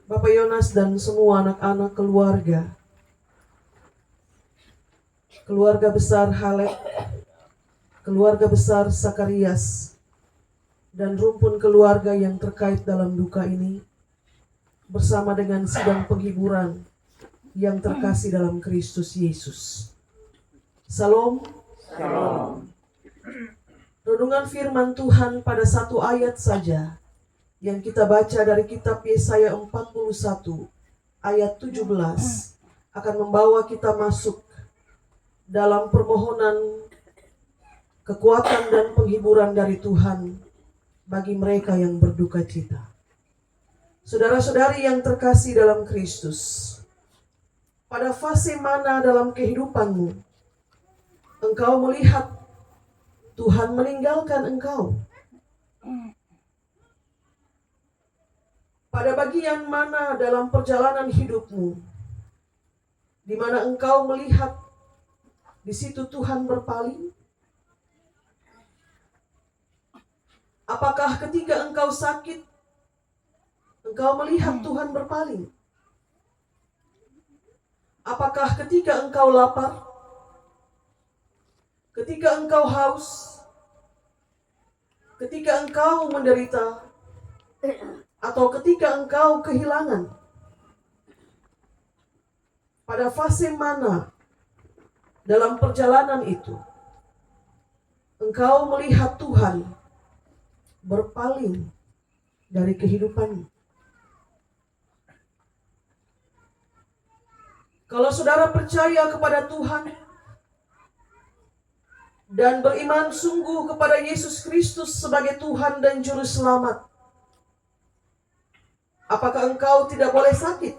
Bapak Yonas dan semua anak-anak keluarga besar Halep, keluarga besar Sakarias, dan rumpun keluarga yang terkait dalam duka ini, bersama dengan sidang penghiburan yang terkasih dalam Kristus Yesus. Salam. Shalom. Renungan firman Tuhan pada satu ayat saja yang kita baca dari kitab Yesaya 41 ayat 17 akan membawa kita masuk dalam permohonan kekuatan dan penghiburan dari Tuhan bagi mereka yang berduka cita. Saudara-saudari yang terkasih dalam Kristus, pada fase mana dalam kehidupanmu engkau melihat Tuhan meninggalkan engkau? Pada bagian mana dalam perjalanan hidupmu di mana engkau melihat di situ Tuhan berpaling? Apakah ketika engkau sakit engkau melihat Tuhan berpaling? Apakah ketika engkau lapar? Ketika engkau haus? Ketika engkau menderita? Atau ketika engkau kehilangan? Pada fase mana dalam perjalanan itu engkau melihat Tuhan berpaling dari kehidupanmu? Kalau saudara percaya kepada Tuhan dan beriman sungguh kepada Yesus Kristus sebagai Tuhan dan Juru Selamat, apakah engkau tidak boleh sakit?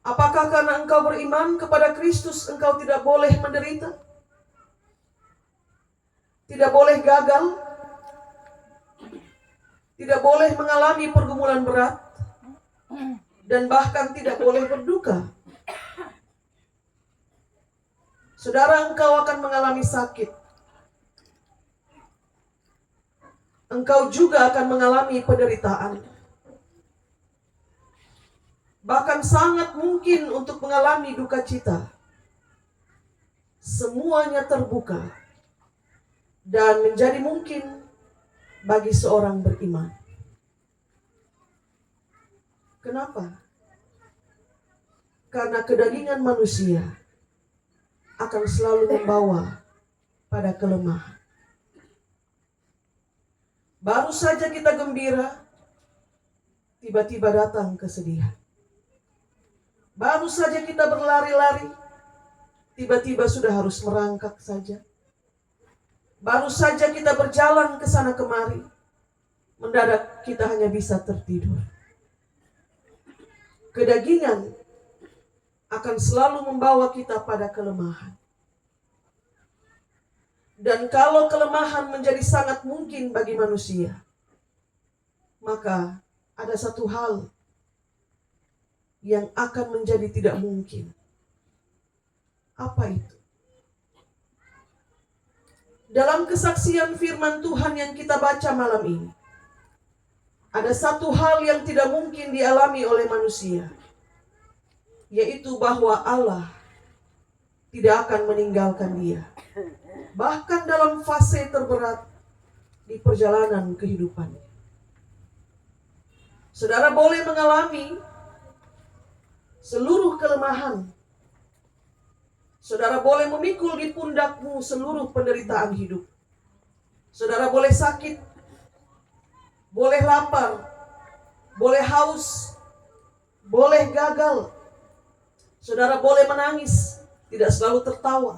Apakah karena engkau beriman kepada Kristus engkau tidak boleh menderita? Tidak boleh gagal? Tidak boleh mengalami pergumulan berat? Dan bahkan tidak boleh berduka? Saudara, engkau akan mengalami sakit. Engkau juga akan mengalami penderitaan. Bahkan sangat mungkin untuk mengalami duka cita. Semuanya terbuka dan menjadi mungkin bagi seorang beriman. Kenapa? Karena kedagingan manusia akan selalu membawa pada kelemahan. Baru saja kita gembira, tiba-tiba datang kesedihan. Baru saja kita berlari-lari, tiba-tiba sudah harus merangkak saja. Baru saja kita berjalan ke sana kemari, mendadak kita hanya bisa tertidur. Kedagingan akan selalu membawa kita pada kelemahan. Dan kalau kelemahan menjadi sangat mungkin bagi manusia, maka ada satu hal yang akan menjadi tidak mungkin. Apa itu? Dalam kesaksian firman Tuhan yang kita baca malam ini, ada satu hal yang tidak mungkin dialami oleh manusia, yaitu bahwa Allah tidak akan meninggalkan dia. Bahkan dalam fase terberat di perjalanan kehidupannya. Saudara boleh mengalami seluruh kelemahan. Saudara boleh memikul di pundakmu seluruh penderitaan hidup. Saudara boleh sakit, boleh lapar, boleh haus, boleh gagal. Saudara boleh menangis, tidak selalu tertawa.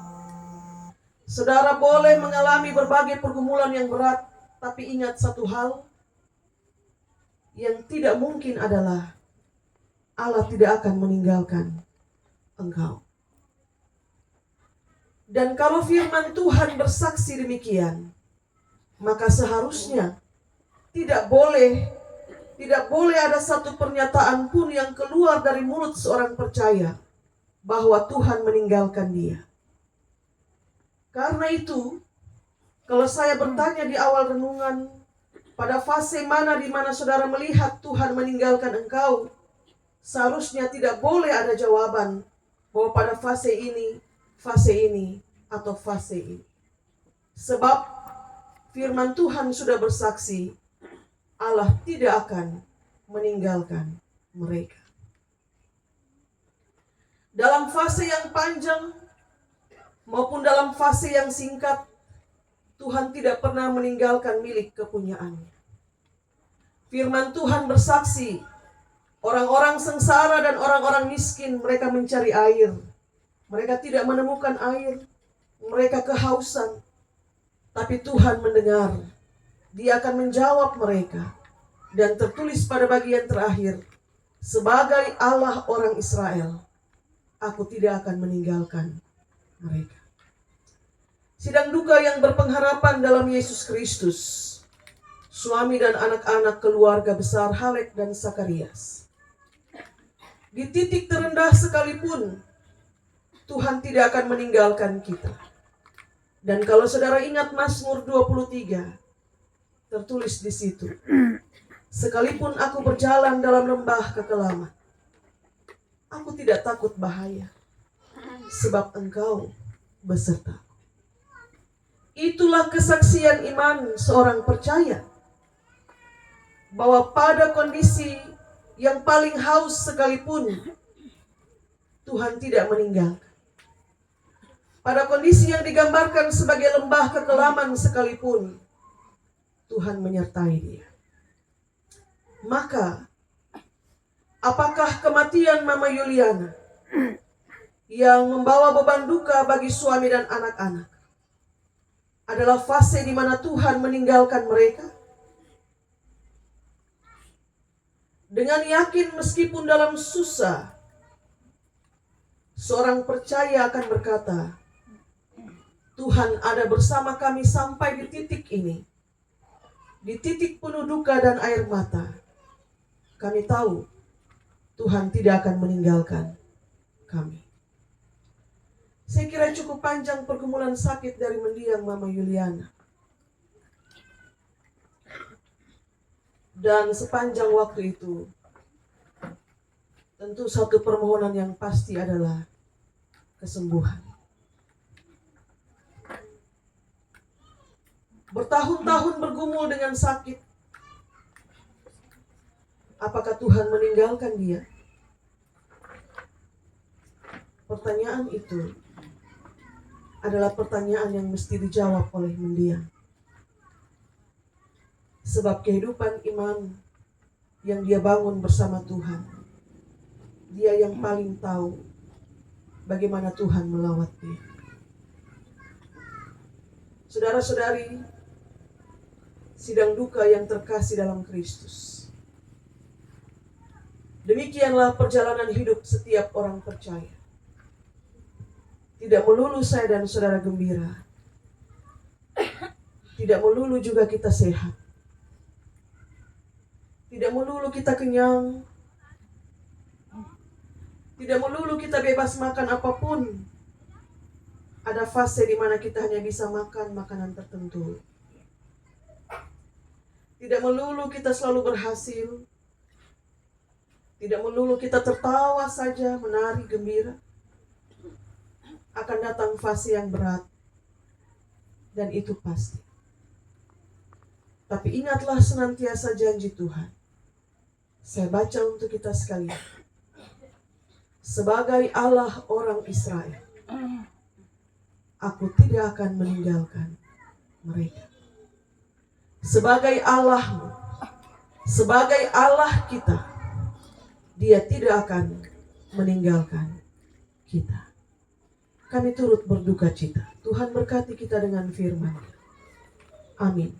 Saudara boleh mengalami berbagai pergumulan yang berat, tapi ingat satu hal, yang tidak mungkin adalah Allah tidak akan meninggalkan engkau. Dan kalau firman Tuhan bersaksi demikian, maka seharusnya tidak boleh ada satu pernyataan pun yang keluar dari mulut seorang percaya bahwa Tuhan meninggalkan dia. Karena itu, kalau saya bertanya di awal renungan, pada fase mana di mana saudara melihat Tuhan meninggalkan engkau, seharusnya tidak boleh ada jawaban bahwa pada fase ini, atau fase ini. Sebab firman Tuhan sudah bersaksi, Allah tidak akan meninggalkan mereka. Dalam fase yang panjang maupun dalam fase yang singkat, Tuhan tidak pernah meninggalkan milik kepunyaannya. Firman Tuhan bersaksi, orang-orang sengsara dan orang-orang miskin mereka mencari air. Mereka tidak menemukan air, mereka kehausan. Tapi Tuhan mendengar, Dia akan menjawab mereka. Dan tertulis pada bagian terakhir, sebagai Allah orang Israel, aku tidak akan meninggalkan mereka. Sidang duka yang berpengharapan dalam Yesus Kristus, suami dan anak-anak keluarga besar Halek dan Sakarias. Di titik terendah sekalipun, Tuhan tidak akan meninggalkan kita. Dan kalau saudara ingat Mazmur 23, tertulis di situ, sekalipun aku berjalan dalam lembah kekelaman, aku tidak takut bahaya, sebab Engkau besertaku. Itulah kesaksian iman seorang percaya, bahwa pada kondisi yang paling haus sekalipun, Tuhan tidak meninggalkan. Pada kondisi yang digambarkan sebagai lembah kekelaman sekalipun, Tuhan menyertai dia. Maka, apakah kematian Mama Yuliana yang membawa beban duka bagi suami dan anak-anak adalah fase di mana Tuhan meninggalkan mereka? Dengan yakin meskipun dalam susah, seorang percaya akan berkata, Tuhan ada bersama kami sampai di titik ini. Di titik penuh duka dan air mata, kami tahu Tuhan tidak akan meninggalkan kami. Saya kira cukup panjang pergumulan sakit dari mendiang Mama Yuliana. Dan sepanjang waktu itu, tentu satu permohonan yang pasti adalah kesembuhan. Bertahun-tahun bergumul dengan sakit. Apakah Tuhan meninggalkan dia? Pertanyaan itu adalah pertanyaan yang mesti dijawab oleh mendiang. Sebab kehidupan iman yang dia bangun bersama Tuhan, dia yang paling tahu bagaimana Tuhan melawat dia. Saudara-saudari, sidang duka yang terkasih dalam Kristus, demikianlah perjalanan hidup setiap orang percaya. Tidak melulu saya dan saudara gembira. Tidak melulu juga kita sehat. Tidak melulu kita kenyang. Tidak melulu kita bebas makan apapun. Ada fase di mana kita hanya bisa makan makanan tertentu. Tidak melulu kita selalu berhasil. Tidak melulu kita tertawa saja, menari, gembira. Akan datang fase yang berat. Dan itu pasti. Tapi ingatlah senantiasa janji Tuhan. Saya baca untuk kita sekalian. Sebagai Allah orang Israel, aku tidak akan meninggalkan mereka. Sebagai Allahmu, sebagai Allah kita, Dia tidak akan meninggalkan kita. Kami turut berduka cita. Tuhan berkati kita dengan firman. Amin.